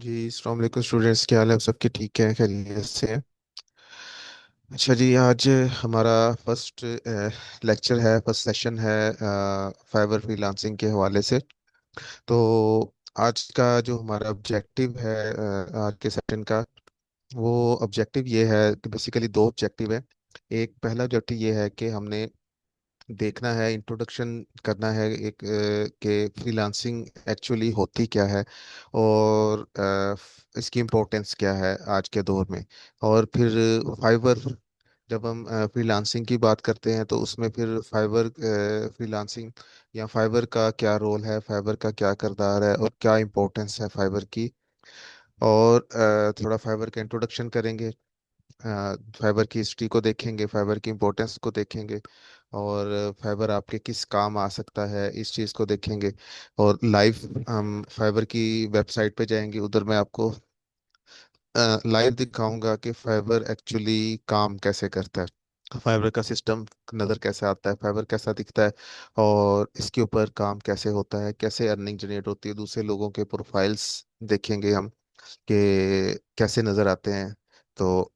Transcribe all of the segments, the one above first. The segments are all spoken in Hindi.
जी अस्सलाम वालेकुम स्टूडेंट्स, क्या हाल है? आप सबके ठीक है? खैरियत से हैं? अच्छा जी, आज हमारा फर्स्ट लेक्चर है, फर्स्ट सेशन है फाइबर फ्रीलांसिंग के हवाले से। तो आज का जो हमारा ऑब्जेक्टिव है आज के सेशन का, वो ऑब्जेक्टिव ये है कि बेसिकली दो ऑब्जेक्टिव है। एक पहला ऑब्जेक्टिव ये है कि हमने देखना है, इंट्रोडक्शन करना है एक कि फ्रीलांसिंग एक्चुअली होती क्या है, और इसकी इम्पोर्टेंस क्या है आज के दौर में। और फिर फाइवर, जब हम फ्रीलांसिंग की बात करते हैं तो उसमें फिर फाइवर फ्रीलांसिंग या फाइवर का क्या रोल है, फाइवर का क्या किरदार है और क्या इम्पोर्टेंस है फाइवर की। और थोड़ा फाइवर का इंट्रोडक्शन करेंगे, फाइबर की हिस्ट्री को देखेंगे, फाइबर की इम्पोर्टेंस को देखेंगे, और फाइबर आपके किस काम आ सकता है इस चीज़ को देखेंगे। और लाइव हम फाइबर की वेबसाइट पे जाएंगे, उधर मैं आपको लाइव दिखाऊंगा कि फाइबर एक्चुअली काम कैसे करता है, फाइबर का सिस्टम नज़र कैसे आता है, फाइबर कैसा दिखता है, और इसके ऊपर काम कैसे होता है, कैसे अर्निंग जनरेट होती है, दूसरे लोगों के प्रोफाइल्स देखेंगे हम कि कैसे नज़र आते हैं। तो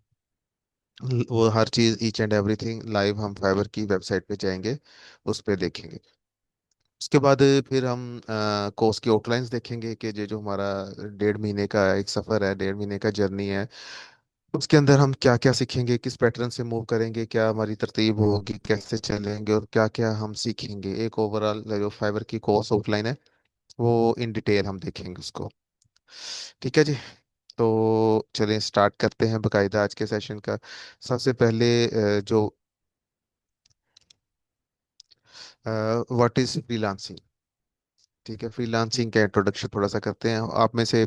वो हर चीज़, ईच एंड एवरीथिंग लाइव हम फाइबर की वेबसाइट पे जाएंगे, उस पे देखेंगे। उसके बाद फिर हम कोर्स की आउटलाइंस देखेंगे कि ये जो हमारा 1.5 महीने का एक सफ़र है, 1.5 महीने का जर्नी है, उसके अंदर हम क्या क्या सीखेंगे, किस पैटर्न से मूव करेंगे, क्या हमारी तरतीब होगी, कैसे चलेंगे और क्या क्या हम सीखेंगे। एक ओवरऑल जो फाइबर की कोर्स आउटलाइन है, वो इन डिटेल हम देखेंगे उसको। ठीक है जी। तो चलिए स्टार्ट करते हैं बकायदा आज के सेशन का। सबसे पहले जो व्हाट इज फ्रीलांसिंग। ठीक है, फ्रीलांसिंग का इंट्रोडक्शन थोड़ा सा करते हैं। आप में से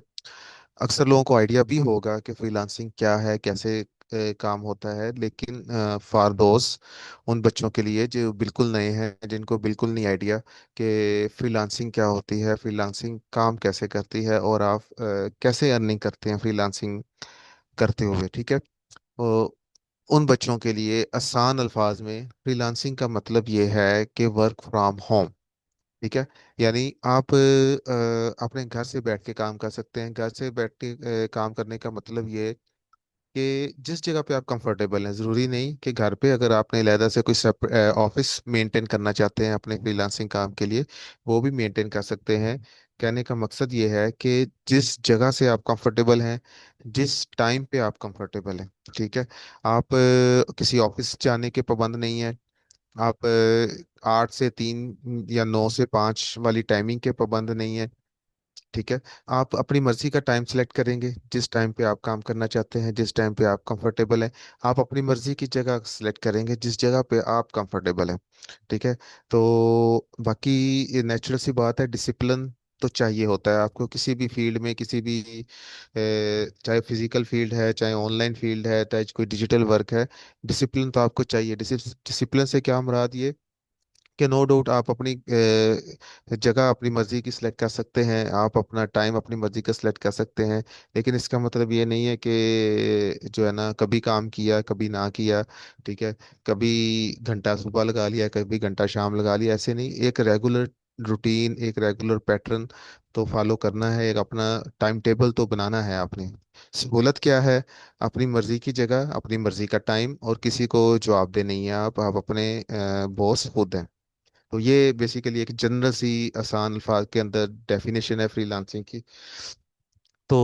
अक्सर लोगों को आइडिया भी होगा कि फ्रीलांसिंग क्या है, कैसे काम होता है, लेकिन फॉर दोस, उन बच्चों के लिए जो बिल्कुल नए हैं, जिनको बिल्कुल नहीं आइडिया कि फ्रीलांसिंग क्या होती है, फ्रीलांसिंग काम कैसे करती है, और आप कैसे अर्निंग करते हैं फ्रीलांसिंग करते हुए। ठीक है। तो उन बच्चों के लिए आसान अल्फाज में फ्रीलांसिंग का मतलब ये है कि वर्क फ्रॉम होम। ठीक है। यानी आप अपने घर से बैठ के काम कर सकते हैं। घर से बैठ के काम करने का मतलब ये है कि जिस जगह पे आप कंफर्टेबल हैं, ज़रूरी नहीं कि घर पे, अगर आपने अलहदा से कोई ऑफिस मेंटेन करना चाहते हैं अपने फ्रीलांसिंग काम के लिए, वो भी मेंटेन कर सकते हैं। कहने का मकसद ये है कि जिस जगह से आप कंफर्टेबल हैं, जिस टाइम पे आप कंफर्टेबल हैं, ठीक है। आप किसी ऑफिस जाने के पाबंद नहीं है। आप 8 से 3 या 9 से 5 वाली टाइमिंग के पाबंद नहीं है। ठीक है। आप अपनी मर्जी का टाइम सेलेक्ट करेंगे, जिस टाइम पे आप काम करना चाहते हैं, जिस टाइम पे आप कंफर्टेबल हैं। आप अपनी मर्जी की जगह सेलेक्ट करेंगे जिस जगह पे आप कंफर्टेबल हैं। ठीक है। तो बाकी ये नेचुरल सी बात है, डिसिप्लिन तो चाहिए होता है आपको किसी भी फील्ड में, किसी भी चाहे फिजिकल फील्ड है, चाहे ऑनलाइन फील्ड है, चाहे कोई डिजिटल वर्क है। डिसिप्लिन तो आपको चाहिए। डिसिप्लिन से क्या मुराद ये कि नो डाउट आप अपनी जगह अपनी मर्जी की सिलेक्ट कर सकते हैं, आप अपना टाइम अपनी मर्जी का सिलेक्ट कर सकते हैं, लेकिन इसका मतलब ये नहीं है कि जो है ना, कभी काम किया कभी ना किया। ठीक है। कभी घंटा सुबह लगा लिया, कभी घंटा शाम लगा लिया, ऐसे नहीं। एक रेगुलर रूटीन, एक रेगुलर पैटर्न तो फॉलो करना है, एक अपना टाइम टेबल तो बनाना है आपने। सहूलत क्या है? अपनी मर्जी की जगह, अपनी मर्जी का टाइम, और किसी को जवाबदेह नहीं है। आप अपने बॉस खुद हैं। तो ये बेसिकली एक जनरल सी आसान अल्फाज के अंदर डेफिनेशन है फ्रीलांसिंग की। तो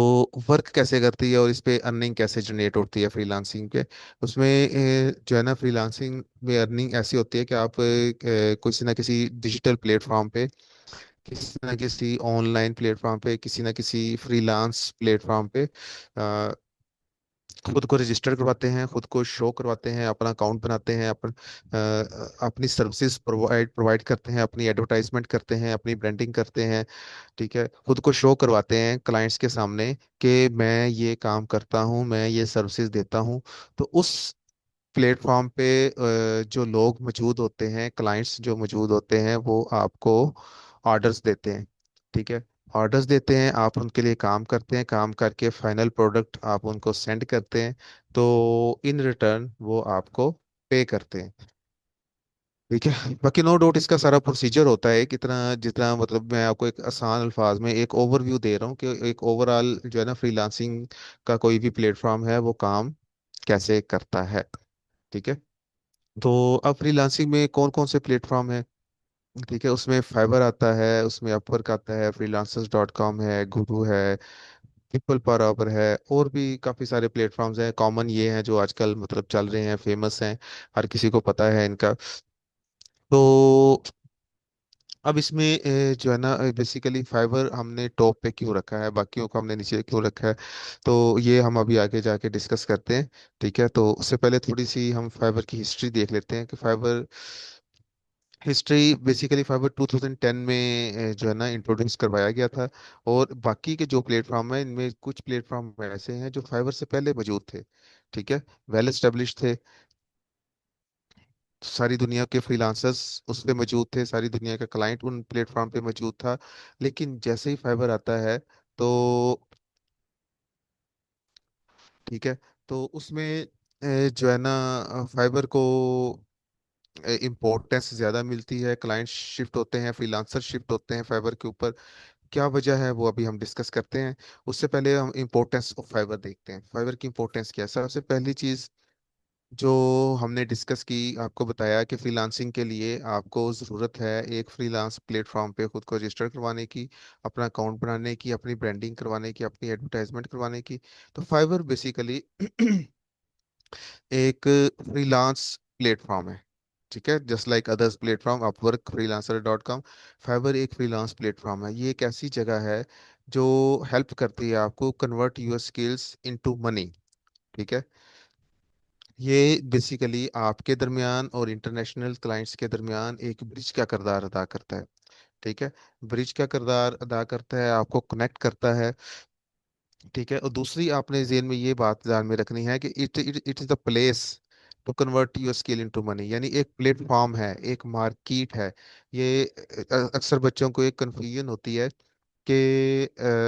वर्क कैसे करती है और इस पे अर्निंग कैसे जनरेट होती है फ्रीलांसिंग पे, उसमें जो है ना, फ्रीलांसिंग में अर्निंग ऐसी होती है कि आप किसी ना किसी डिजिटल प्लेटफॉर्म पे, किसी ना किसी ऑनलाइन प्लेटफॉर्म पे, किसी ना किसी फ्रीलांस प्लेटफॉर्म पे खुद को रजिस्टर करवाते हैं, खुद को शो करवाते हैं, अपना अकाउंट बनाते हैं, अपनी सर्विसेज प्रोवाइड प्रोवाइड करते हैं, अपनी एडवर्टाइजमेंट करते हैं, अपनी ब्रांडिंग करते हैं। ठीक है। खुद को शो करवाते हैं क्लाइंट्स के सामने कि मैं ये काम करता हूँ, मैं ये सर्विसेज देता हूँ। तो उस प्लेटफॉर्म पे जो लोग मौजूद होते हैं, क्लाइंट्स जो मौजूद होते हैं, वो आपको ऑर्डर्स देते हैं। ठीक है। ऑर्डर्स देते हैं, आप उनके लिए काम करते हैं, काम करके फाइनल प्रोडक्ट आप उनको सेंड करते हैं। तो इन रिटर्न वो आपको पे करते हैं। ठीक है। बाकी नो डाउट इसका सारा प्रोसीजर होता है कितना, जितना मतलब मैं आपको एक आसान अल्फाज में एक ओवरव्यू दे रहा हूँ कि एक ओवरऑल जो है ना फ्रीलांसिंग का कोई भी प्लेटफॉर्म है वो काम कैसे करता है। ठीक है। तो अब फ्रीलांसिंग में कौन कौन से प्लेटफॉर्म है? ठीक है, उसमें फाइवर आता है, उसमें अपवर्क आता है, freelancers.com है, गुरु है, पीपल पर आवर है, और भी काफ़ी सारे प्लेटफॉर्म्स हैं। कॉमन ये हैं जो आजकल मतलब चल रहे हैं, फेमस हैं, हर किसी को पता है इनका। तो अब इसमें जो है ना बेसिकली फाइवर हमने टॉप पे क्यों रखा है, बाकियों को हमने नीचे क्यों रखा है, तो ये हम अभी आगे जाके डिस्कस करते हैं। ठीक है, तो उससे पहले थोड़ी सी हम फाइवर की हिस्ट्री देख लेते हैं कि फाइवर हिस्ट्री बेसिकली फाइवर 2010 में जो है ना इंट्रोड्यूस करवाया गया था। और बाकी के जो प्लेटफॉर्म है इनमें कुछ प्लेटफॉर्म ऐसे हैं जो फाइवर से पहले मौजूद थे। ठीक है, वेल एस्टेब्लिश थे, सारी दुनिया के फ्रीलांसर्स उस पे मौजूद थे, सारी दुनिया का क्लाइंट उन प्लेटफॉर्म पे मौजूद था। लेकिन जैसे ही फाइबर आता है तो ठीक है, तो उसमें जो है ना फाइबर को इम्पोर्टेंस ज़्यादा मिलती है, क्लाइंट शिफ्ट होते हैं, फ्रीलांसर शिफ्ट होते हैं फाइबर के ऊपर। क्या वजह है वो अभी हम डिस्कस करते हैं। उससे पहले हम इम्पोर्टेंस ऑफ फाइबर देखते हैं, फाइबर की इम्पोर्टेंस क्या है। सबसे पहली चीज़ जो हमने डिस्कस की, आपको बताया कि फ्रीलांसिंग के लिए आपको ज़रूरत है एक फ्रीलांस प्लेटफॉर्म पे खुद को रजिस्टर करवाने की, अपना अकाउंट बनाने की, अपनी ब्रांडिंग करवाने की, अपनी एडवर्टाइजमेंट करवाने की। तो फाइवर बेसिकली एक फ्रीलांस प्लेटफॉर्म है। ठीक है, just like others platform Upwork, freelancer.com, Fiverr एक फ्रीलांस प्लेटफॉर्म है। ये एक ऐसी जगह है जो हेल्प करती है आपको convert your skills into money. ठीक है, ये बेसिकली आपके दरमियान और इंटरनेशनल क्लाइंट्स के दरमियान एक ब्रिज का किरदार अदा करता है। ठीक है, ब्रिज का किरदार अदा करता है, आपको कनेक्ट करता है। ठीक है, और दूसरी आपने जेन में ये बात ध्यान में रखनी है कि it it it is the place to convert your skill into money, यानी एक प्लेटफॉर्म है, एक मार्केट है। ये अक्सर बच्चों को एक कंफ्यूजन होती है कि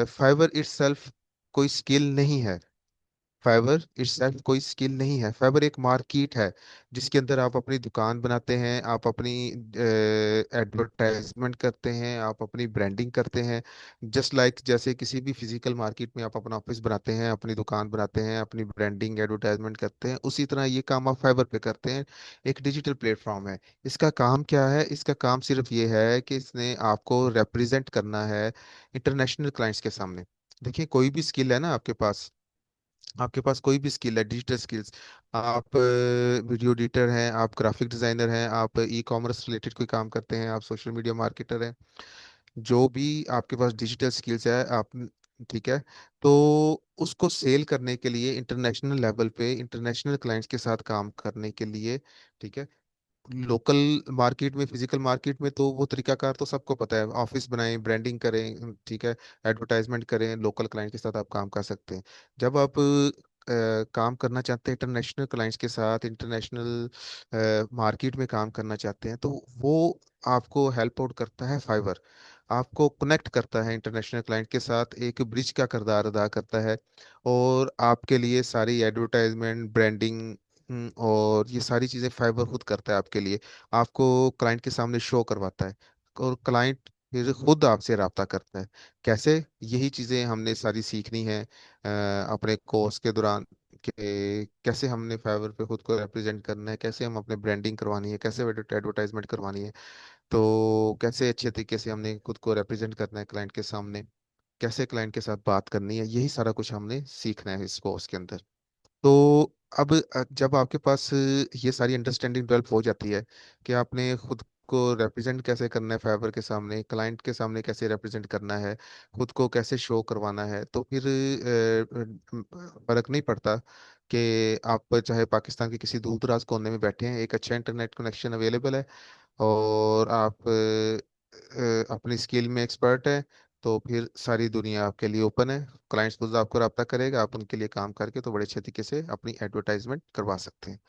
फाइवर इटसेल्फ कोई स्किल नहीं है। फाइवर इटसेल्फ कोई स्किल नहीं है, फाइवर एक मार्केट है जिसके अंदर आप अपनी दुकान बनाते हैं, आप अपनी एडवर्टाइजमेंट करते हैं, आप अपनी ब्रांडिंग करते हैं। जस्ट लाइक जैसे किसी भी फिजिकल मार्केट में आप अपना ऑफिस बनाते हैं, अपनी दुकान बनाते हैं, अपनी ब्रांडिंग एडवर्टाइजमेंट करते हैं, उसी तरह ये काम आप फाइवर पे करते हैं। एक डिजिटल प्लेटफॉर्म है। इसका काम क्या है? इसका काम सिर्फ ये है कि इसने आपको रिप्रेजेंट करना है इंटरनेशनल क्लाइंट्स के सामने। देखिए, कोई भी स्किल है ना आपके पास, आपके पास कोई भी स्किल है, डिजिटल स्किल्स, आप वीडियो एडिटर हैं, आप ग्राफिक डिजाइनर हैं, आप ई कॉमर्स रिलेटेड कोई काम करते हैं, आप सोशल मीडिया मार्केटर हैं, जो भी आपके पास डिजिटल स्किल्स है आप, ठीक है, तो उसको सेल करने के लिए इंटरनेशनल लेवल पे इंटरनेशनल क्लाइंट्स के साथ काम करने के लिए, ठीक है, लोकल मार्केट में, फिजिकल मार्केट में तो वो तरीकाकार तो सबको पता है, ऑफिस बनाएं, ब्रांडिंग करें, ठीक है, एडवर्टाइजमेंट करें, लोकल क्लाइंट के साथ आप काम कर सकते हैं। जब आप काम करना चाहते हैं इंटरनेशनल क्लाइंट्स के साथ, इंटरनेशनल मार्केट में काम करना चाहते हैं, तो वो आपको हेल्प आउट करता है फाइवर, आपको कनेक्ट करता है इंटरनेशनल क्लाइंट के साथ, एक ब्रिज का किरदार अदा करता है। और आपके लिए सारी एडवर्टाइजमेंट, ब्रांडिंग, और ये सारी चीज़ें फाइबर खुद करता है आपके लिए, आपको क्लाइंट के सामने शो करवाता है, और क्लाइंट फिर खुद आपसे रब्ता करता है। कैसे? यही चीज़ें हमने सारी सीखनी है अपने कोर्स के दौरान, कि कैसे हमने फाइवर पे खुद को रिप्रेजेंट करना है, कैसे हम अपने ब्रांडिंग करवानी है, कैसे एडवर्टाइजमेंट करवानी है, तो कैसे अच्छे तरीके से हमने खुद को रिप्रेजेंट करना है क्लाइंट के सामने, कैसे क्लाइंट के साथ बात करनी है, यही सारा कुछ हमने सीखना है इस कोर्स के अंदर। तो अब जब आपके पास ये सारी अंडरस्टैंडिंग डेवलप हो जाती है कि आपने खुद को रिप्रेजेंट कैसे करना है फाइबर के सामने, क्लाइंट के सामने कैसे रिप्रेजेंट करना है, खुद को कैसे शो करवाना है, तो फिर फर्क नहीं पड़ता कि आप चाहे पाकिस्तान के किसी दूर दराज कोने में बैठे हैं, एक अच्छा इंटरनेट कनेक्शन अवेलेबल है, और आप अपनी स्किल में एक्सपर्ट है, तो फिर सारी दुनिया आपके लिए ओपन है। क्लाइंट्स खुद आपको रब्ता करेगा, आप उनके लिए काम करके तो बड़े अच्छे तरीके से अपनी एडवर्टाइजमेंट करवा सकते हैं।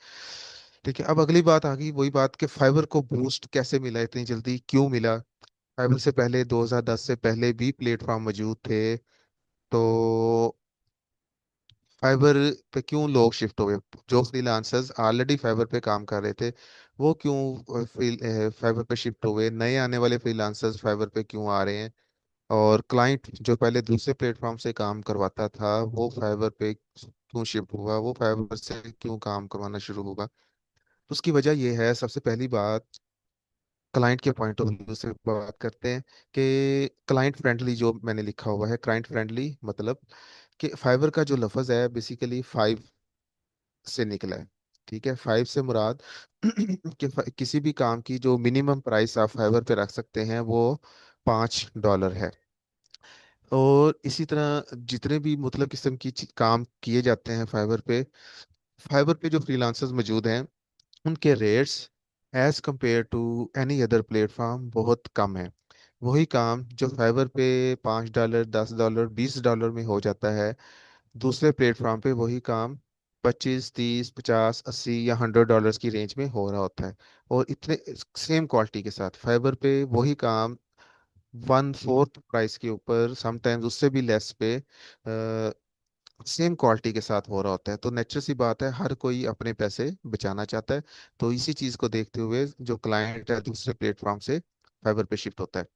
ठीक है, अब अगली बात आ गई, वही बात कि फाइबर को बूस्ट कैसे मिला, इतनी जल्दी क्यों मिला। फाइबर से पहले 2010 से पहले भी प्लेटफॉर्म मौजूद थे, तो फाइबर पे क्यों लोग शिफ्ट हुए? जो फ्रीलांसर्स ऑलरेडी फाइबर पे काम कर रहे थे, वो क्यों फाइवर पे शिफ्ट हुए, नए आने वाले फ्रीलांसर्स फाइवर पे क्यों आ रहे हैं, और क्लाइंट जो पहले दूसरे प्लेटफॉर्म से काम करवाता था वो फाइवर पे क्यों शिफ्ट हुआ, वो फाइवर से क्यों काम करवाना शुरू होगा। तो उसकी वजह ये है, सबसे पहली बात, क्लाइंट के पॉइंट ऑफ व्यू से बात करते हैं कि क्लाइंट फ्रेंडली जो मैंने लिखा हुआ है, क्लाइंट फ्रेंडली मतलब कि फाइवर का जो लफ्ज़ है बेसिकली फाइव से निकला है। ठीक है, फाइव से मुराद कि किसी भी काम की जो मिनिमम प्राइस आप फाइवर पे रख सकते हैं वो $5 है। और इसी तरह जितने भी मतलब किस्म की काम किए जाते हैं फाइबर पे जो फ्रीलांसर्स मौजूद हैं उनके rates as compare to any other platform बहुत कम है। वही काम जो फाइवर पे $5, $10, $20 में हो जाता है, दूसरे प्लेटफॉर्म पे वही काम 25, 30, 50, 80 या $100 की रेंज में हो रहा होता है। और इतने सेम क्वालिटी के साथ फाइबर पे वही काम 1/4 प्राइस के ऊपर, समटाइम्स उससे भी लेस पे सेम क्वालिटी के साथ हो रहा होता है। तो नेचुरल सी बात है, हर कोई अपने पैसे बचाना चाहता है। तो इसी चीज को देखते हुए जो क्लाइंट है दूसरे प्लेटफॉर्म से फाइबर पे शिफ्ट होता है।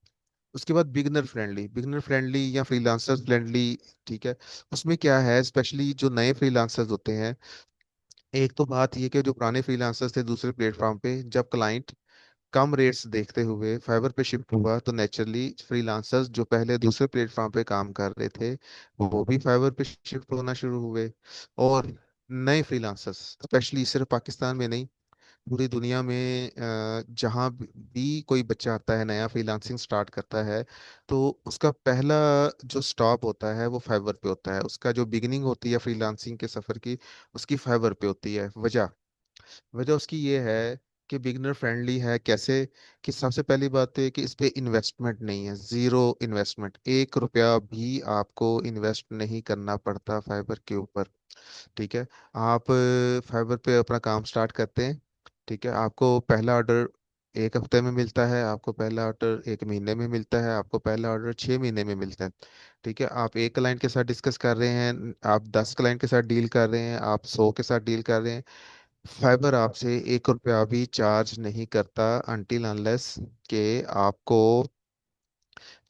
उसके बाद बिगनर फ्रेंडली या फ्रीलांसर फ्रेंडली। ठीक है, उसमें क्या है, स्पेशली जो नए फ्रीलांसर्स होते हैं, एक तो बात ये कि जो पुराने फ्रीलांसर्स थे दूसरे प्लेटफॉर्म पे, जब क्लाइंट कम रेट्स देखते हुए फाइबर पे शिफ्ट हुआ तो नेचुरली फ्रीलांसर्स जो पहले दूसरे प्लेटफॉर्म पे काम कर रहे थे वो भी फाइबर पे शिफ्ट होना शुरू हुए। और नए फ्रीलांसर्स स्पेशली सिर्फ पाकिस्तान में नहीं, पूरी दुनिया में जहाँ भी कोई बच्चा आता है नया फ्रीलांसिंग स्टार्ट करता है तो उसका पहला जो स्टॉप होता है वो फाइवर पे होता है। उसका जो बिगिनिंग होती है फ्रीलांसिंग के सफ़र की, उसकी फाइवर पे होती है। वजह वजह उसकी ये है कि बिगनर फ्रेंडली है कैसे, कि सबसे पहली बात तो ये कि इस पे इन्वेस्टमेंट नहीं है, जीरो इन्वेस्टमेंट, $1 भी आपको इन्वेस्ट नहीं करना पड़ता फाइबर के ऊपर। ठीक है, आप फाइबर पे अपना काम स्टार्ट करते हैं। ठीक है, आपको पहला ऑर्डर एक हफ्ते में मिलता है, आपको पहला ऑर्डर एक महीने में मिलता है, आपको पहला ऑर्डर 6 महीने में मिलता है। ठीक है, आप एक क्लाइंट के साथ डिस्कस कर रहे हैं, आप 10 क्लाइंट के साथ डील कर रहे हैं, आप 100 के साथ डील कर रहे हैं, फाइबर आपसे $1 भी चार्ज नहीं करता अनटिल अनलेस के आपको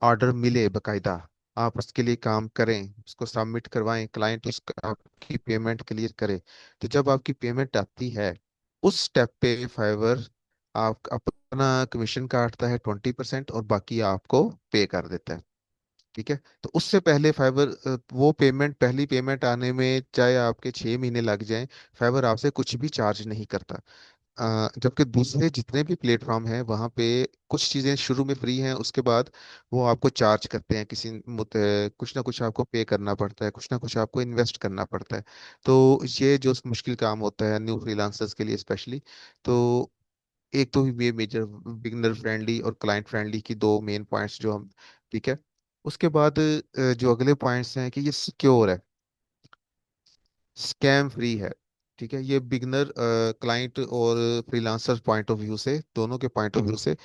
ऑर्डर मिले बकायदा। आप उसके लिए काम करें, उसको सबमिट करवाएं, क्लाइंट उसका आपकी पेमेंट क्लियर करे। तो जब आपकी पेमेंट आती है उस स्टेप पे फाइवर आप अपना कमीशन काटता है 20% और बाकी आपको पे कर देता है। ठीक है, तो उससे पहले फाइबर वो पेमेंट, पहली पेमेंट आने में चाहे आपके 6 महीने लग जाएं, फाइबर आपसे कुछ भी चार्ज नहीं करता। जबकि दूसरे जितने भी प्लेटफॉर्म हैं वहाँ पे कुछ चीज़ें शुरू में फ्री हैं, उसके बाद वो आपको चार्ज करते हैं, कुछ ना कुछ आपको पे करना पड़ता है, कुछ ना कुछ आपको इन्वेस्ट करना पड़ता है। तो ये जो मुश्किल काम होता है न्यू फ्रीलांसर्स के लिए स्पेशली। तो एक तो ये मेजर बिगनर फ्रेंडली और क्लाइंट फ्रेंडली की दो मेन पॉइंट्स जो हम। ठीक है, उसके बाद जो अगले पॉइंट्स हैं कि ये सिक्योर है, स्कैम फ्री है। ठीक है, ये बिगनर क्लाइंट और फ्रीलांसर पॉइंट ऑफ व्यू से, दोनों के पॉइंट ऑफ व्यू से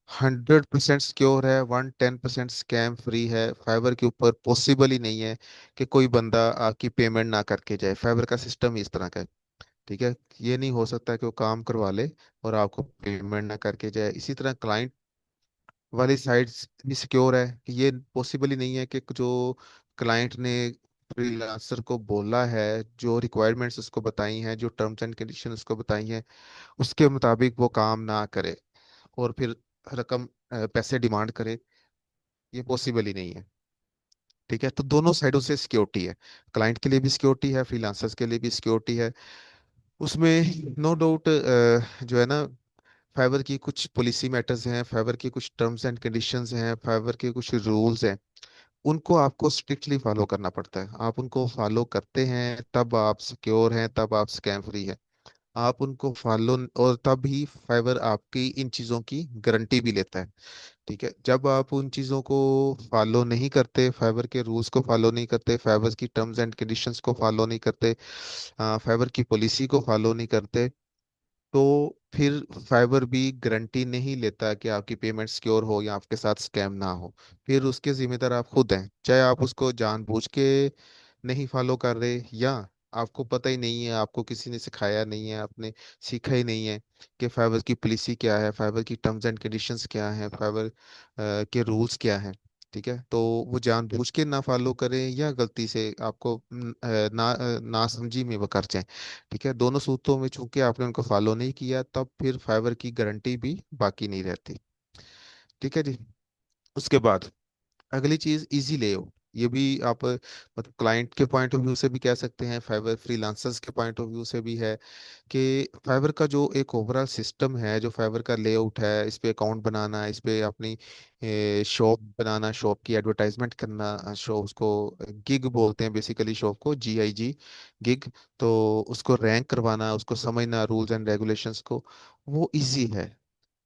100% सिक्योर है, 110% स्कैम फ्री है। फाइबर के ऊपर पॉसिबल ही नहीं है कि कोई बंदा आपकी पेमेंट ना करके जाए, फाइबर का सिस्टम ही इस तरह का है। ठीक है, ये नहीं हो सकता कि वो काम करवा ले और आपको पेमेंट ना करके जाए। इसी तरह क्लाइंट वाली साइड भी सिक्योर है कि ये पॉसिबल ही नहीं है कि जो क्लाइंट ने फ्रीलांसर को बोला है, जो रिक्वायरमेंट्स उसको बताई हैं, जो टर्म्स एंड कंडीशन उसको बताई हैं, उसके मुताबिक वो काम ना करे और फिर रकम पैसे डिमांड करे। ये पॉसिबल ही नहीं है। ठीक है, तो दोनों साइडों से सिक्योरिटी है, क्लाइंट के लिए भी सिक्योरिटी है, फ्रीलांसर्स के लिए भी सिक्योरिटी है। उसमें नो डाउट जो है ना, फाइवर की कुछ पॉलिसी मैटर्स हैं, फाइवर की कुछ टर्म्स एंड कंडीशंस हैं, फाइवर के कुछ रूल्स हैं, उनको आपको स्ट्रिक्टली फॉलो करना पड़ता है। आप उनको फॉलो करते हैं तब आप सिक्योर हैं, तब आप स्कैम फ्री हैं। आप उनको फॉलो, और तब ही फाइवर आपकी इन चीज़ों की गारंटी भी लेता है। ठीक है, जब आप उन चीज़ों को फॉलो नहीं करते, फाइबर के रूल्स को फॉलो नहीं करते, फाइबर की टर्म्स एंड कंडीशंस को फॉलो नहीं करते, फाइबर की पॉलिसी को फॉलो नहीं करते, तो फिर फाइबर भी गारंटी नहीं लेता कि आपकी पेमेंट सिक्योर हो या आपके साथ स्कैम ना हो। फिर उसके जिम्मेदार आप खुद हैं, चाहे आप उसको जानबूझ के नहीं फॉलो कर रहे या आपको पता ही नहीं है, आपको किसी ने सिखाया नहीं है, आपने सीखा ही नहीं है कि फाइबर की पॉलिसी क्या है, फाइबर की टर्म्स एंड कंडीशंस क्या हैं, फाइबर के रूल्स क्या हैं। ठीक है, तो वो जानबूझ के ना फॉलो करें या गलती से आपको ना समझी में वो कर जाएं। ठीक है, दोनों सूत्रों में चूंकि आपने उनको फॉलो नहीं किया, तब फिर फाइबर की गारंटी भी बाकी नहीं रहती। ठीक है जी। उसके बाद अगली चीज इजी लेआउट। ये भी आप मतलब क्लाइंट के पॉइंट ऑफ व्यू से भी कह सकते हैं, फाइबर फ्रीलांसर्स के पॉइंट ऑफ व्यू से भी है कि फाइबर का जो एक ओवरऑल सिस्टम है, जो फाइबर का लेआउट है, इस पे अकाउंट बनाना, इस पे अपनी शॉप बनाना, शॉप की एडवर्टाइजमेंट करना, शॉप उसको गिग बोलते हैं बेसिकली, शॉप को GIG, गिग। तो उसको रैंक करवाना, उसको समझना, रूल्स एंड रेगुलेशंस को, वो इजी है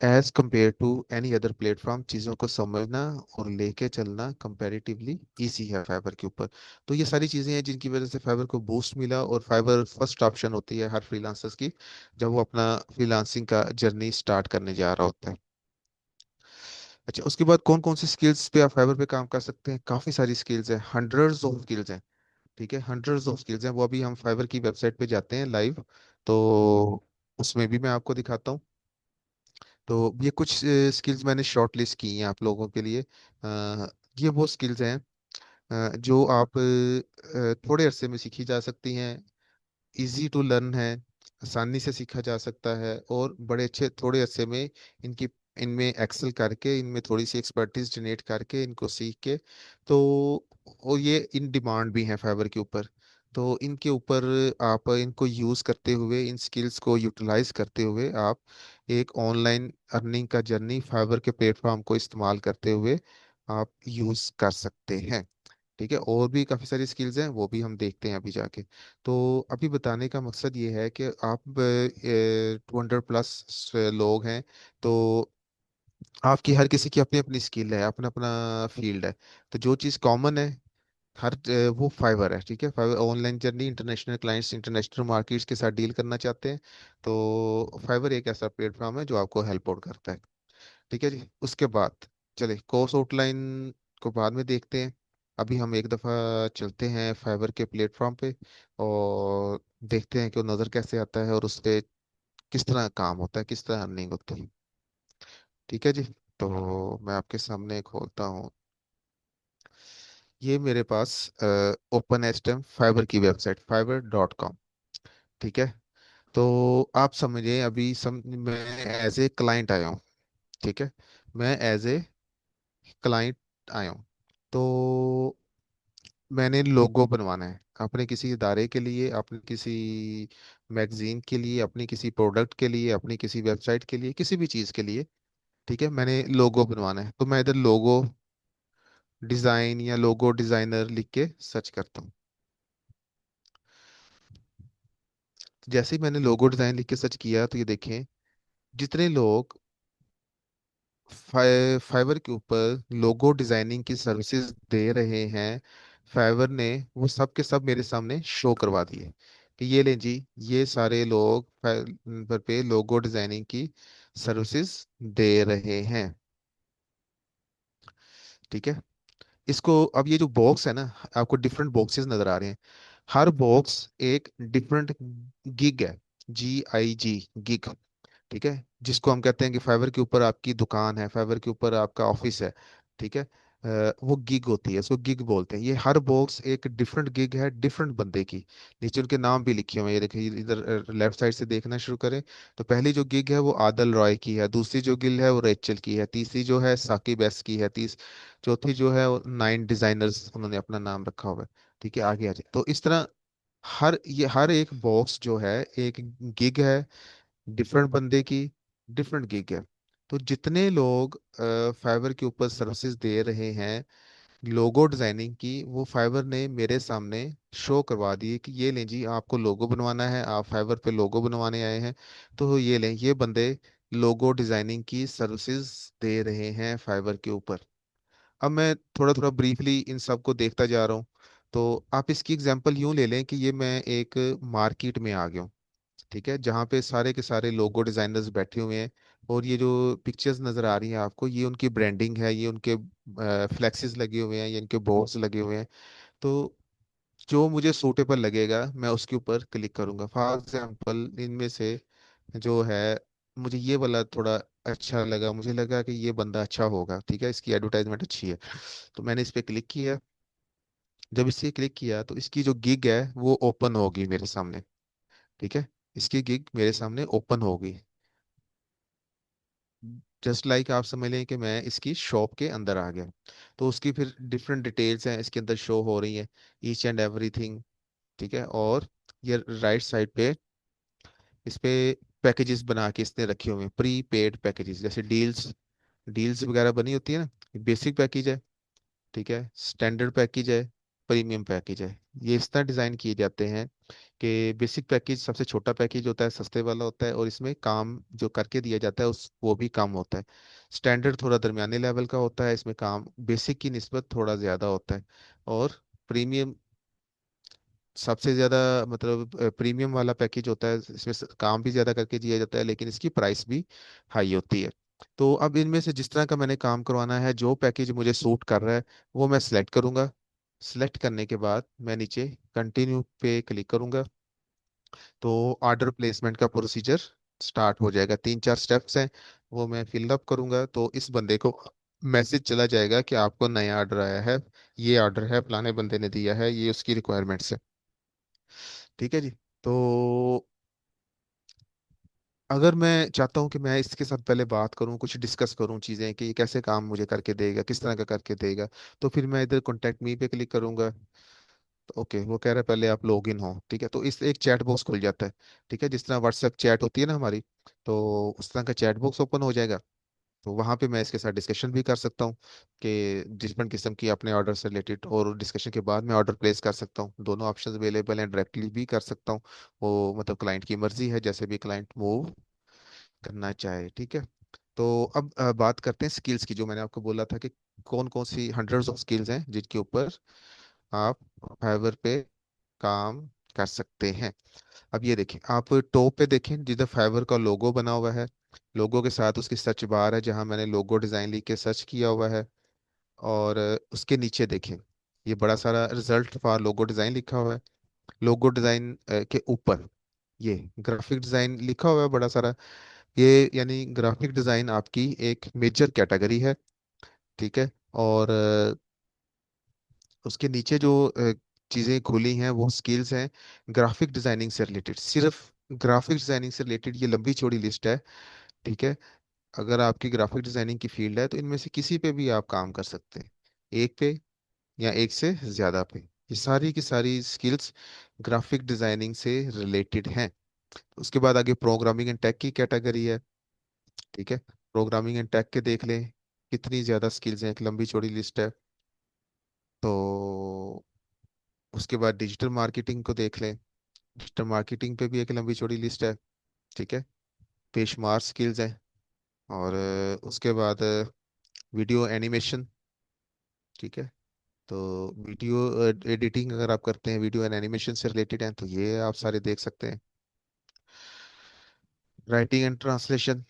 as compare to any other platform. चीज़ों को समझना और लेके चलना कंपैरेटिवली इजी है फाइबर के ऊपर। तो ये सारी चीज़ें हैं जिनकी वजह से फाइबर को बूस्ट मिला, और फाइबर फर्स्ट ऑप्शन होती है हर फ्रीलांसर्स की जब वो अपना फ्रीलांसिंग का जर्नी स्टार्ट करने जा रहा होता है। अच्छा, उसके बाद कौन कौन सी स्किल्स पे आप फाइबर पे काम कर सकते हैं? काफ़ी सारी स्किल्स हैं, हंड्रेड्स ऑफ स्किल्स हैं। ठीक है, हंड्रेड्स ऑफ स्किल्स हैं, वो अभी हम फाइबर की वेबसाइट पे जाते हैं लाइव, तो उसमें भी मैं आपको दिखाता हूँ। तो ये कुछ स्किल्स मैंने शॉर्ट लिस्ट की हैं आप लोगों के लिए। ये वो स्किल्स हैं जो आप थोड़े अरसे में सीखी जा सकती हैं, इजी टू लर्न है, आसानी से सीखा जा सकता है, और बड़े अच्छे थोड़े अरसे में इनकी इनमें एक्सेल करके, इनमें थोड़ी सी एक्सपर्टीज जनरेट करके, इनको सीख के, तो और ये इन डिमांड भी है फाइबर के ऊपर। तो इनके ऊपर आप इनको यूज़ करते हुए, इन स्किल्स को यूटिलाइज करते हुए, आप एक ऑनलाइन अर्निंग का जर्नी फाइबर के प्लेटफॉर्म को इस्तेमाल करते हुए आप यूज़ कर सकते हैं। ठीक है, और भी काफ़ी सारी स्किल्स हैं, वो भी हम देखते हैं अभी जाके। तो अभी बताने का मकसद ये है कि आप 200+ लोग हैं, तो आपकी हर किसी की अपनी अपनी स्किल है, अपना अपना फील्ड है। तो जो चीज़ कॉमन है हर वो फाइवर है। ठीक है, Fiverr online journey, international clients, international markets के साथ डील करना चाहते हैं, तो फाइवर एक ऐसा प्लेटफॉर्म है जो आपको हेल्प आउट करता है। ठीक है जी। उसके बाद चले कोर्स आउटलाइन को बाद में देखते हैं। अभी हम एक दफ़ा चलते हैं फाइवर के प्लेटफॉर्म पे और देखते हैं कि वो नज़र कैसे आता है, और उस पे किस तरह काम होता है, किस तरह अर्निंग होती है। ठीक है जी। तो मैं आपके सामने खोलता हूँ, ये मेरे पास ओपन एचटीएम फाइबर की वेबसाइट fiverr.com। ठीक है, तो आप समझिए अभी मैं एज ए क्लाइंट आया हूँ। ठीक है, मैं एज ए क्लाइंट आया हूँ, तो मैंने लोगो बनवाना है अपने किसी इदारे के लिए, अपने किसी मैगजीन के लिए, अपनी किसी प्रोडक्ट के लिए, अपनी किसी वेबसाइट के लिए, किसी भी चीज़ के लिए। ठीक है, मैंने लोगो बनवाना है, तो मैं इधर लोगो डिज़ाइन या लोगो डिज़ाइनर लिख के सर्च करता हूँ। तो जैसे ही मैंने लोगो डिज़ाइन लिख के सर्च किया, तो ये देखें जितने लोग फाइवर के ऊपर लोगो डिजाइनिंग की सर्विसेज दे रहे हैं, फाइवर ने वो सब के सब मेरे सामने शो करवा दिए कि ये लें जी, ये सारे लोग फाइवर पे लोगो डिजाइनिंग की सर्विसेज दे रहे हैं। ठीक है, इसको अब ये जो बॉक्स है ना, आपको डिफरेंट बॉक्सेस नजर आ रहे हैं, हर बॉक्स एक डिफरेंट गिग है, GIG, गिग। ठीक है, जिसको हम कहते हैं कि फाइवर के ऊपर आपकी दुकान है, फाइवर के ऊपर आपका ऑफिस है। ठीक है, वो गिग होती है, उसको गिग बोलते हैं। ये हर बॉक्स एक डिफरेंट गिग है, डिफरेंट बंदे की। नीचे उनके नाम भी लिखे हुए हैं, ये देखिए इधर लेफ्ट साइड से देखना शुरू करें, तो पहली जो गिग है वो आदल रॉय की है, दूसरी जो गिग है वो रेचल की है, तीसरी जो है साकिब एस की है, चौथी जो है वो 9 डिजाइनर्स उन्होंने अपना नाम रखा हुआ है। ठीक है, आगे आ जाए, तो इस तरह हर एक बॉक्स जो है एक गिग है, डिफरेंट बंदे की, डिफरेंट गिग है। तो जितने लोग फाइवर के ऊपर सर्विसेज दे रहे हैं लोगो डिजाइनिंग की, वो फाइवर ने मेरे सामने शो करवा दिए कि ये लें जी, आपको लोगो बनवाना है, आप फाइवर पे लोगो बनवाने आए हैं, तो ये लें, ये बंदे लोगो डिजाइनिंग की सर्विसेज दे रहे हैं फाइवर के ऊपर। अब मैं थोड़ा थोड़ा ब्रीफली इन सब को देखता जा रहा हूँ। तो आप इसकी एग्जांपल यूं ले लें कि ये मैं एक मार्केट में आ गया हूँ। ठीक है, जहाँ पे सारे के सारे लोगो डिजाइनर्स बैठे हुए हैं, और ये जो पिक्चर्स नजर आ रही हैं आपको, ये उनकी ब्रांडिंग है, ये उनके फ्लेक्सेस लगे हुए हैं, ये इनके बोर्ड्स लगे हुए हैं। तो जो मुझे सूटेबल लगेगा मैं उसके ऊपर क्लिक करूंगा। फॉर एग्जांपल इनमें से जो है, मुझे ये वाला थोड़ा अच्छा लगा, मुझे लगा कि ये बंदा अच्छा होगा, ठीक है, इसकी एडवर्टाइजमेंट अच्छी है, तो मैंने इस पे क्लिक किया। जब इसे क्लिक किया तो इसकी जो गिग है वो ओपन होगी मेरे सामने, ठीक है, इसकी गिग मेरे सामने ओपन होगी। जस्ट लाइक आप समझ लें कि मैं इसकी शॉप के अंदर आ गया। तो उसकी फिर डिफरेंट डिटेल्स हैं इसके अंदर शो हो रही हैं, ईच एंड एवरीथिंग, ठीक है। और ये राइट साइड पे इस पे पैकेजेस बना के इसने रखे हुए हैं, प्री पेड पैकेजेस, जैसे डील्स, डील्स वगैरह बनी होती है ना, बेसिक पैकेज है, ठीक है, स्टैंडर्ड पैकेज है, प्रीमियम पैकेज है। ये इस तरह डिज़ाइन किए जाते हैं कि बेसिक पैकेज सबसे छोटा पैकेज होता है, सस्ते वाला होता है, और इसमें काम जो करके दिया जाता है उस वो भी कम होता है। स्टैंडर्ड थोड़ा दरमियाने लेवल का होता है, इसमें काम बेसिक की निस्बत थोड़ा ज़्यादा होता है। और प्रीमियम सबसे ज़्यादा, मतलब प्रीमियम वाला पैकेज होता है, इसमें काम भी ज़्यादा करके दिया जाता है लेकिन इसकी प्राइस भी हाई होती है। तो अब इनमें से जिस तरह का मैंने काम करवाना है, जो पैकेज मुझे सूट कर रहा है वो मैं सिलेक्ट करूंगा। सिलेक्ट करने के बाद मैं नीचे कंटिन्यू पे क्लिक करूंगा, तो ऑर्डर प्लेसमेंट का प्रोसीजर स्टार्ट हो जाएगा। 3 4 स्टेप्स हैं, वो मैं फिल अप करूंगा तो इस बंदे को मैसेज चला जाएगा कि आपको नया ऑर्डर आया है, ये ऑर्डर है फलाने बंदे ने दिया है, ये उसकी रिक्वायरमेंट्स है, ठीक है जी। तो अगर मैं चाहता हूँ कि मैं इसके साथ पहले बात करूँ, कुछ डिस्कस करूँ चीज़ें कि ये कैसे काम मुझे करके देगा, किस तरह का करके देगा, तो फिर मैं इधर कॉन्टेक्ट मी पे क्लिक करूंगा। तो ओके, वो कह रहा है पहले आप लॉग इन हो, ठीक है, तो इस एक चैट बॉक्स खुल जाता है, ठीक है, जिस तरह व्हाट्सएप चैट होती है ना हमारी, तो उस तरह का चैट बॉक्स ओपन हो जाएगा। तो वहां पे मैं इसके साथ डिस्कशन भी कर सकता हूँ कि डिफरेंट किस्म की अपने ऑर्डर से रिलेटेड, और डिस्कशन के बाद मैं ऑर्डर प्लेस कर सकता हूँ। दोनों ऑप्शंस अवेलेबल हैं, डायरेक्टली भी कर सकता हूँ, वो मतलब क्लाइंट की मर्जी है, जैसे भी क्लाइंट मूव करना चाहे, ठीक है। तो अब बात करते हैं स्किल्स की, जो मैंने आपको बोला था कि कौन कौन सी हंड्रेड्स ऑफ स्किल्स हैं जिनके ऊपर आप फाइवर पे काम कर सकते हैं। अब ये देखें, आप टॉप पे देखें जिधर फाइवर का लोगो बना हुआ है, लोगो के साथ उसकी सर्च बार है जहां मैंने लोगो डिजाइन लिख के सर्च किया हुआ है। और उसके नीचे देखें, ये बड़ा सारा रिजल्ट फॉर लोगो डिजाइन लिखा हुआ है। लोगो डिजाइन के ऊपर ये ग्राफिक डिजाइन लिखा हुआ है बड़ा सारा। ये यानी ग्राफिक डिजाइन आपकी एक मेजर कैटेगरी है, ठीक है। और उसके नीचे जो चीजें खुली हैं वो स्किल्स हैं ग्राफिक डिजाइनिंग से रिलेटेड, सिर्फ ग्राफिक डिजाइनिंग से रिलेटेड, ये लंबी चौड़ी लिस्ट है, ठीक है। अगर आपकी ग्राफिक डिजाइनिंग की फील्ड है तो इनमें से किसी पे भी आप काम कर सकते हैं, एक पे या एक से ज्यादा पे। ये सारी की सारी स्किल्स ग्राफिक डिजाइनिंग से रिलेटेड हैं। उसके बाद आगे प्रोग्रामिंग एंड टेक की कैटेगरी है, ठीक है। प्रोग्रामिंग एंड टेक के देख लें कितनी ज्यादा स्किल्स हैं, एक लंबी चौड़ी लिस्ट है। तो उसके बाद डिजिटल मार्केटिंग को देख लें, डिजिटल मार्केटिंग पे भी एक लंबी चौड़ी लिस्ट है, ठीक है। बेशुमार स्किल्स हैं। और उसके बाद वीडियो एनिमेशन, ठीक है। तो वीडियो एडिटिंग अगर आप करते हैं, वीडियो एंड एनिमेशन से रिलेटेड हैं, तो ये आप सारे देख सकते हैं। राइटिंग एंड ट्रांसलेशन,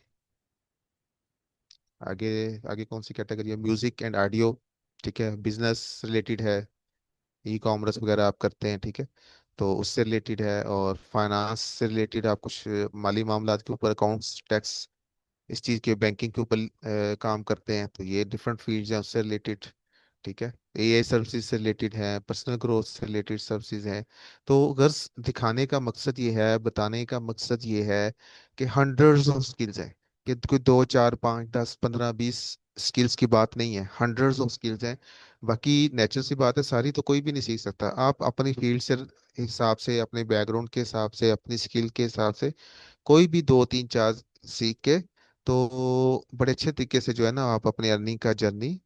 आगे आगे कौन सी कैटेगरी है, म्यूजिक एंड ऑडियो, ठीक है, बिजनेस रिलेटेड है, ई कॉमर्स वगैरह आप करते हैं, ठीक है, तो उससे रिलेटेड है। और फाइनेंस से रिलेटेड आप कुछ माली मामलात के ऊपर, अकाउंट्स, टैक्स, इस चीज़ के बैंकिंग के ऊपर काम करते हैं, तो ये डिफरेंट फील्ड्स हैं उससे रिलेटेड, ठीक है। एआई सर्विसेज से रिलेटेड है, पर्सनल ग्रोथ से रिलेटेड सर्विसेज हैं। तो गर्ल्स दिखाने का मकसद ये है, बताने का मकसद ये है कि हंड्रेड्स ऑफ स्किल्स हैं, कि कोई 2 4 5 10 15 20 स्किल्स की बात नहीं है, हंड्रेड्स ऑफ स्किल्स हैं। बाकी नेचुरल सी बात है, सारी तो कोई भी नहीं सीख सकता। आप अपनी फील्ड से हिसाब से, अपने बैकग्राउंड के हिसाब से, अपनी स्किल के हिसाब से कोई भी 2 3 4 सीख के, तो बड़े अच्छे तरीके से जो है ना आप अपनी अर्निंग का जर्नी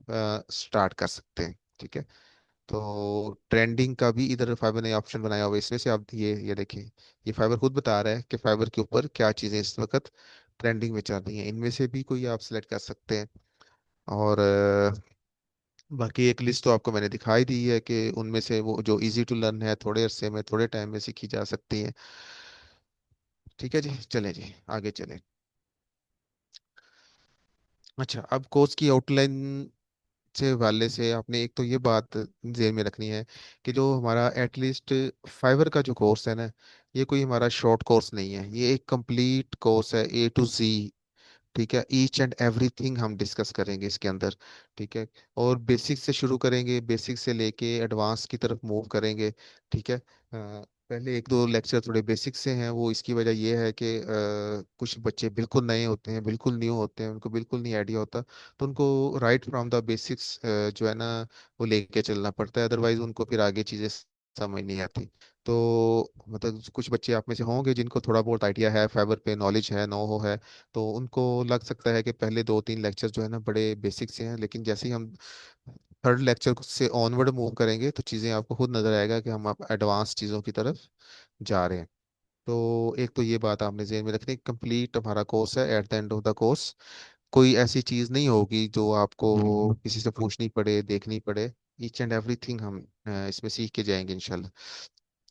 स्टार्ट कर सकते हैं, ठीक है। तो ट्रेंडिंग का भी इधर फाइबर ने ऑप्शन बनाया हुआ है, इसमें से आप ये देखिए, ये फाइबर खुद बता रहा है कि फाइबर के ऊपर क्या चीज़ें इस वक्त ट्रेंडिंग में चल रही हैं, इनमें से भी कोई आप सिलेक्ट कर सकते हैं। और बाकी एक लिस्ट तो आपको मैंने दिखाई दी है कि उनमें से वो जो इजी टू लर्न है, थोड़े अरसे में, थोड़े टाइम में सीखी जा सकती है, ठीक है जी। चलें जी, आगे चलें। अच्छा, अब कोर्स की आउटलाइन से वाले से आपने एक तो ये बात जेल में रखनी है कि जो हमारा एटलीस्ट फाइवर का जो कोर्स है ना, ये कोई हमारा शॉर्ट कोर्स नहीं है, ये एक कंप्लीट कोर्स है A to Z। ठीक है, ईच एंड एवरीथिंग हम डिस्कस करेंगे इसके अंदर। ठीक है, और बेसिक से शुरू करेंगे, बेसिक से लेके एडवांस की तरफ मूव करेंगे। ठीक है, पहले एक दो लेक्चर थोड़े बेसिक से हैं, वो इसकी वजह ये है कि कुछ बच्चे बिल्कुल नए होते हैं, बिल्कुल न्यू होते हैं, उनको बिल्कुल नहीं आइडिया होता। तो उनको राइट फ्रॉम द बेसिक्स जो है ना, वो लेके चलना पड़ता है, अदरवाइज उनको फिर आगे चीज़ें समझ नहीं आती। तो मतलब कुछ बच्चे आप में से होंगे जिनको थोड़ा बहुत आइडिया है, फाइबर पे नॉलेज है, नो हो है, तो उनको लग सकता है कि पहले दो तीन लेक्चर जो है ना बड़े बेसिक से हैं, लेकिन जैसे ही हम थर्ड लेक्चर से ऑनवर्ड मूव करेंगे तो चीज़ें आपको खुद नजर आएगा कि हम आप एडवांस चीज़ों की तरफ जा रहे हैं। तो एक तो ये बात आपने जहन में रखनी, कंप्लीट हमारा कोर्स है, at the end of the course कोई ऐसी चीज़ नहीं होगी जो आपको किसी से पूछनी पड़े, देखनी पड़े। ईच एंड एवरीथिंग हम इसमें सीख के जाएंगे इंशाल्लाह।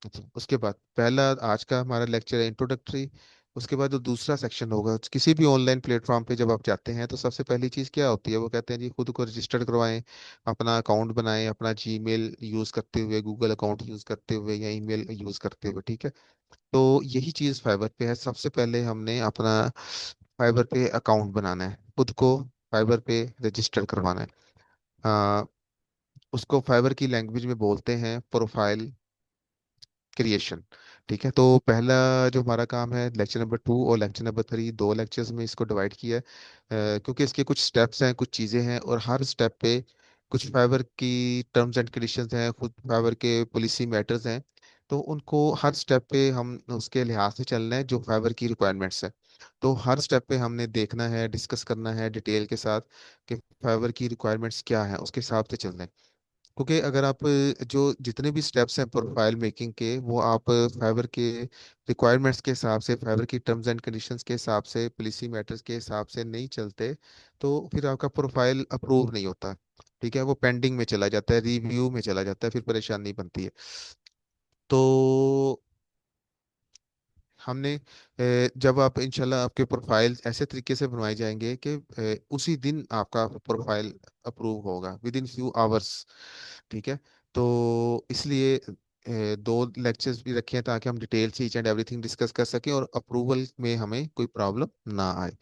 अच्छा, उसके बाद पहला आज का हमारा लेक्चर है इंट्रोडक्टरी। उसके बाद जो दूसरा सेक्शन होगा, किसी भी ऑनलाइन प्लेटफॉर्म पे जब आप जाते हैं तो सबसे पहली चीज़ क्या होती है, वो कहते हैं जी खुद को रजिस्टर करवाएं, अपना अकाउंट बनाएं, अपना जीमेल यूज़ करते हुए, गूगल अकाउंट यूज़ करते हुए या ईमेल यूज़ करते हुए। ठीक है, तो यही चीज़ फाइवर पे है, सबसे पहले हमने अपना फाइवर पे अकाउंट बनाना है, खुद को फाइवर पे रजिस्टर करवाना है। आ, उसको फाइवर की लैंग्वेज में बोलते हैं प्रोफाइल क्रिएशन। ठीक है, तो पहला जो हमारा काम है, लेक्चर नंबर 2 और लेक्चर नंबर 3, दो लेक्चर्स में इसको डिवाइड किया है, क्योंकि इसके कुछ स्टेप्स हैं, कुछ चीज़ें हैं, और हर स्टेप पे कुछ फाइबर की टर्म्स एंड कंडीशंस हैं, खुद फाइबर के पॉलिसी मैटर्स हैं। तो उनको हर स्टेप पे हम उसके लिहाज से चलना है जो फाइबर की रिक्वायरमेंट्स है। तो हर स्टेप पे हमने देखना है, डिस्कस करना है डिटेल के साथ कि फाइबर की रिक्वायरमेंट्स क्या है, उसके हिसाब से चलना है। क्योंकि अगर आप जो जितने भी स्टेप्स हैं प्रोफाइल मेकिंग के, वो आप फाइबर के रिक्वायरमेंट्स के हिसाब से, फाइबर की टर्म्स एंड कंडीशंस के हिसाब से, पॉलिसी मैटर्स के हिसाब से नहीं चलते, तो फिर आपका प्रोफाइल अप्रूव नहीं होता। ठीक है, वो पेंडिंग में चला जाता है, रिव्यू में चला जाता है, फिर परेशानी बनती है। तो हमने जब आप इंशाल्लाह, आपके प्रोफाइल ऐसे तरीके से बनवाए जाएंगे कि उसी दिन आपका प्रोफाइल अप्रूव होगा, विद इन फ्यू आवर्स। ठीक है, तो इसलिए दो लेक्चर्स भी रखे हैं ताकि हम डिटेल से ईच एंड एवरीथिंग डिस्कस कर सकें और अप्रूवल में हमें कोई प्रॉब्लम ना आए।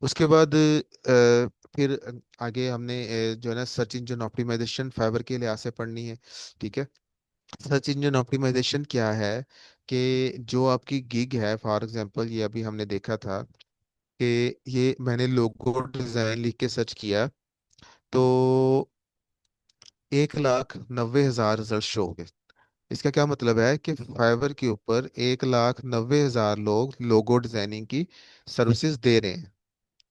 उसके बाद फिर आगे हमने जो है ना सर्च इंजन ऑप्टिमाइजेशन फाइबर के लिहाज से पढ़नी है। ठीक है, सर्च इंजन ऑप्टिमाइजेशन क्या है कि जो आपकी गिग है, फॉर एग्जांपल ये अभी हमने देखा था कि ये मैंने लोगो डिजाइन लिख के सर्च किया, तो 1,90,000 रिजल्ट शो हो गए। इसका क्या मतलब है कि फाइवर के ऊपर 1,90,000 लोग लोगो डिजाइनिंग की सर्विसेज दे रहे हैं।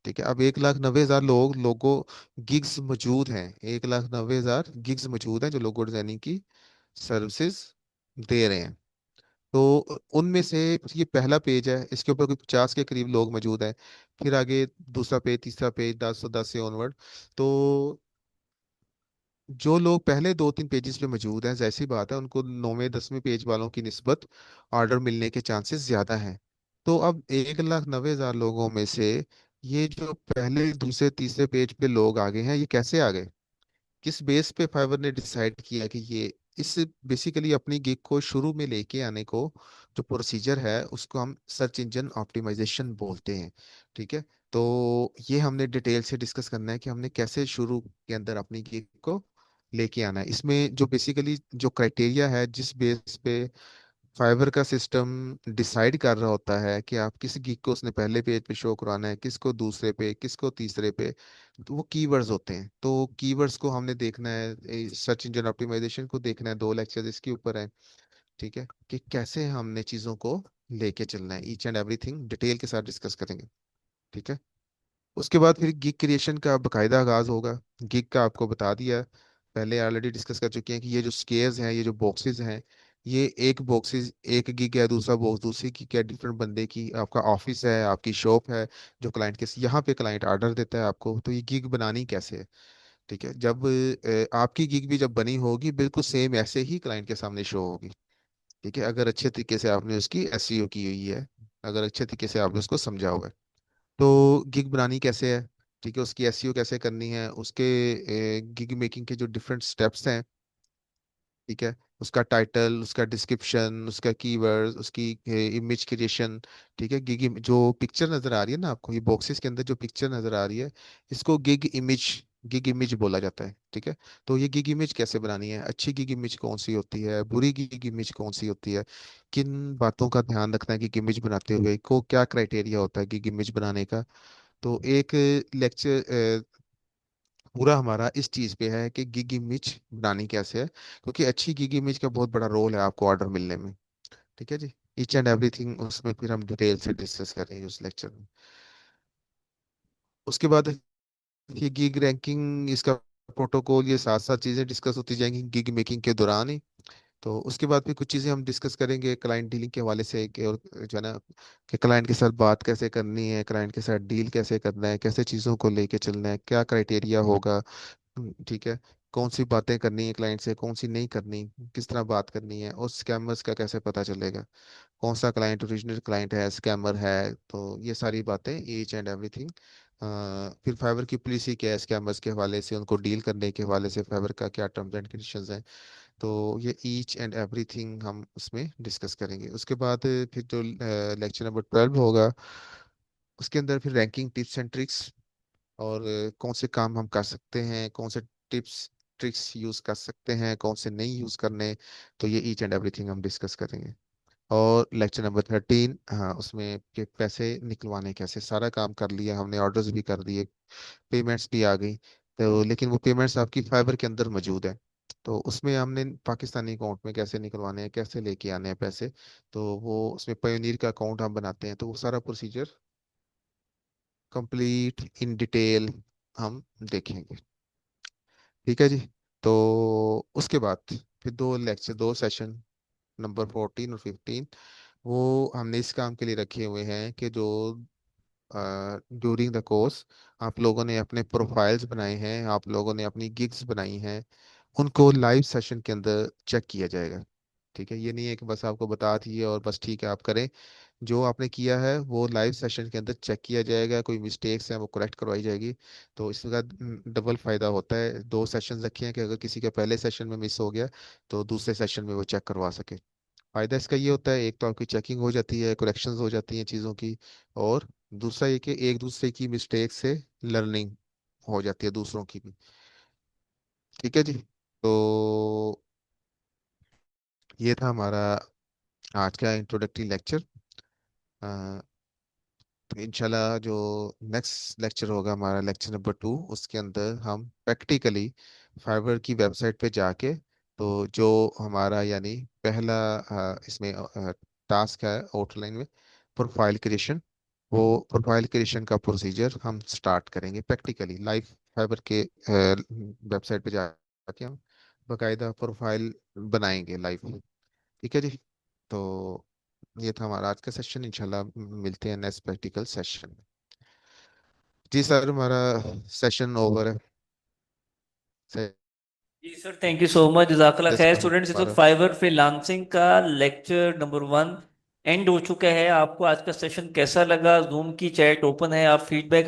ठीक है, अब 1,90,000 लोग लोगो गिग्स मौजूद हैं, 1,90,000 गिग्स मौजूद हैं जो लोगो डिजाइनिंग की सर्विसेज दे रहे हैं। तो उनमें से ये पहला पेज है, इसके ऊपर कोई 50 के करीब लोग मौजूद हैं। फिर आगे दूसरा पेज, तीसरा पेज, 10 से ऑनवर्ड। तो जो लोग पहले दो तीन पेजेस पे मौजूद हैं, जैसी बात है, उनको 9वें 10वें पेज वालों की निस्बत ऑर्डर मिलने के चांसेस ज्यादा हैं। तो अब 1,90,000 लोगों में से ये जो पहले दूसरे तीसरे पेज पे लोग आ गए हैं, ये कैसे आ गए? किस बेस पे फाइवर ने डिसाइड किया कि ये, इस बेसिकली अपनी गिग को शुरू में लेके आने को जो प्रोसीजर है उसको हम सर्च इंजन ऑप्टिमाइजेशन बोलते हैं। ठीक है, तो ये हमने डिटेल से डिस्कस करना है कि हमने कैसे शुरू के अंदर अपनी गिग को लेके आना है। इसमें जो बेसिकली जो क्राइटेरिया है, जिस बेस पे फाइवर का सिस्टम डिसाइड कर रहा होता है कि आप किस गिग को उसने पहले पेज पे शो करवाना है, किसको दूसरे पे, किसको तीसरे पे, तो वो कीवर्ड्स होते हैं। तो कीवर्ड्स को हमने देखना है, सर्च इंजन ऑप्टिमाइजेशन को देखना है, दो लेक्चर इसके ऊपर है। ठीक है, कि कैसे हमने चीज़ों को लेके चलना है, ईच एंड एवरीथिंग डिटेल के साथ डिस्कस करेंगे। ठीक है, उसके बाद फिर गिग क्रिएशन का बाकायदा आगाज होगा। गिग का आपको बता दिया, पहले ऑलरेडी डिस्कस कर चुके हैं कि ये जो स्केयर्स हैं, ये जो बॉक्सेस हैं, ये एक बॉक्सेस एक गिग है, दूसरा बॉक्स दूसरी गिग है, डिफरेंट बंदे की, आपका ऑफिस है, आपकी शॉप है, जो क्लाइंट के यहाँ पे क्लाइंट ऑर्डर देता है आपको, तो ये गिग बनानी कैसे है? ठीक है, जब आपकी गिग भी जब बनी होगी, बिल्कुल सेम ऐसे ही क्लाइंट के सामने शो होगी। ठीक है, अगर अच्छे तरीके से आपने उसकी एसईओ की हुई है, अगर अच्छे तरीके से आपने उसको समझा हुआ है। तो गिग बनानी कैसे है? ठीक है, उसकी एसईओ कैसे करनी है, उसके गिग मेकिंग के जो डिफरेंट स्टेप्स हैं, ठीक है, उसका टाइटल, उसका डिस्क्रिप्शन, उसका कीवर्ड, उसकी इमेज क्रिएशन, ठीक है, गिग जो पिक्चर नजर आ रही है ना आपको, ये बॉक्सेस के अंदर जो पिक्चर नजर आ रही है, इसको गिग इमेज बोला जाता है, ठीक है। तो ये गिग इमेज कैसे बनानी है, अच्छी गिग इमेज कौन सी होती है, बुरी गिग इमेज कौन सी होती है, किन बातों का ध्यान रखना है गिग इमेज बनाते हुए, को क्या क्राइटेरिया होता है गिग इमेज बनाने का। तो एक लेक्चर पूरा हमारा इस चीज पे है कि गिग इमेज बनानी कैसे है, क्योंकि अच्छी गिग इमेज का बहुत बड़ा रोल है आपको ऑर्डर मिलने में। ठीक है जी, ईच एंड एवरीथिंग उसमें फिर हम डिटेल से डिस्कस करेंगे उस लेक्चर में। उसके बाद ये गिग रैंकिंग, इसका प्रोटोकॉल, ये साथ साथ चीजें डिस्कस होती जाएंगी गिग मेकिंग के दौरान ही। तो उसके बाद भी कुछ चीजें हम डिस्कस करेंगे क्लाइंट डीलिंग के हवाले से, कि और जो है ना, कि क्लाइंट के साथ बात कैसे करनी है, क्लाइंट के साथ डील कैसे करना है, कैसे चीज़ों को लेके चलना है, क्या क्राइटेरिया होगा। ठीक है, कौन सी बातें करनी है क्लाइंट से, कौन सी नहीं करनी, किस तरह बात करनी है, और स्कैमर्स का कैसे पता चलेगा, कौन सा क्लाइंट ओरिजिनल क्लाइंट है, स्कैमर है। तो ये सारी बातें, ईच एंड एवरीथिंग। फिर फाइवर की पॉलिसी क्या है स्कैमर्स के हवाले से, उनको डील करने के हवाले से फाइवर का क्या टर्म्स एंड कंडीशंस हैं। तो ये ईच एंड एवरीथिंग हम उसमें डिस्कस करेंगे। उसके बाद फिर जो लेक्चर नंबर 12 होगा, उसके अंदर फिर रैंकिंग टिप्स एंड ट्रिक्स, और कौन से काम हम कर सकते हैं, कौन से टिप्स ट्रिक्स यूज कर सकते हैं, कौन से नहीं यूज करने। तो ये ईच एंड एवरीथिंग हम डिस्कस करेंगे। और लेक्चर नंबर 13, हाँ, उसमें के पैसे निकलवाने कैसे, सारा काम कर लिया हमने, ऑर्डर्स भी कर दिए, पेमेंट्स भी आ गई, तो लेकिन वो पेमेंट्स आपकी फाइबर के अंदर मौजूद है, तो उसमें हमने पाकिस्तानी अकाउंट में कैसे निकलवाने हैं, कैसे लेके आने हैं पैसे। तो वो उसमें पयोनीर का अकाउंट हम बनाते हैं, तो वो सारा प्रोसीजर कंप्लीट इन डिटेल हम देखेंगे। ठीक है जी। तो उसके बाद फिर दो सेशन, नंबर 14 और 15, वो हमने इस काम के लिए रखे हुए हैं कि जो ड्यूरिंग द कोर्स आप लोगों ने अपने प्रोफाइल्स बनाए हैं, आप लोगों ने अपनी गिग्स बनाई हैं, उनको लाइव सेशन के अंदर चेक किया जाएगा। ठीक है, ये नहीं है कि बस आपको बता दिए और बस ठीक है आप करें। जो आपने किया है वो लाइव सेशन के अंदर चेक किया जाएगा, कोई मिस्टेक्स हैं वो करेक्ट करवाई जाएगी। तो इसका डबल फायदा होता है, दो सेशन रखे हैं कि अगर किसी का पहले सेशन में मिस हो गया तो दूसरे सेशन में वो चेक करवा सके। फायदा इसका ये होता है, एक तो आपकी चेकिंग हो जाती है, करेक्शंस हो जाती हैं चीज़ों की, और दूसरा ये कि एक दूसरे की मिस्टेक से लर्निंग हो जाती है दूसरों की भी। ठीक है जी। तो ये था हमारा आज का इंट्रोडक्टरी लेक्चर। तो इंशाल्लाह जो नेक्स्ट लेक्चर होगा हमारा लेक्चर नंबर 2, उसके अंदर हम प्रैक्टिकली फाइवर की वेबसाइट पे जाके, तो जो हमारा यानी पहला इसमें टास्क है आउटलाइन में, प्रोफाइल क्रिएशन, वो प्रोफाइल क्रिएशन का प्रोसीजर हम स्टार्ट करेंगे प्रैक्टिकली लाइव फाइवर के वेबसाइट पे जाके हम बाकायदा प्रोफाइल बनाएंगे लाइव। ठीक है जी। तो ये था हमारा आज का सेशन, इंशाल्लाह मिलते हैं नेक्स्ट प्रैक्टिकल सेशन में। जी सर, हमारा सेशन ओवर है। से- जी sir, thank you so much, जज़ाकल्लाह खैर। स्टूडेंट्स, तो हमारा फाइवर फ्रीलांसिंग का लेक्चर नंबर 1 एंड हो चुका है। आपको आज का सेशन कैसा लगा? जूम की चैट ओपन है, आप फीडबैक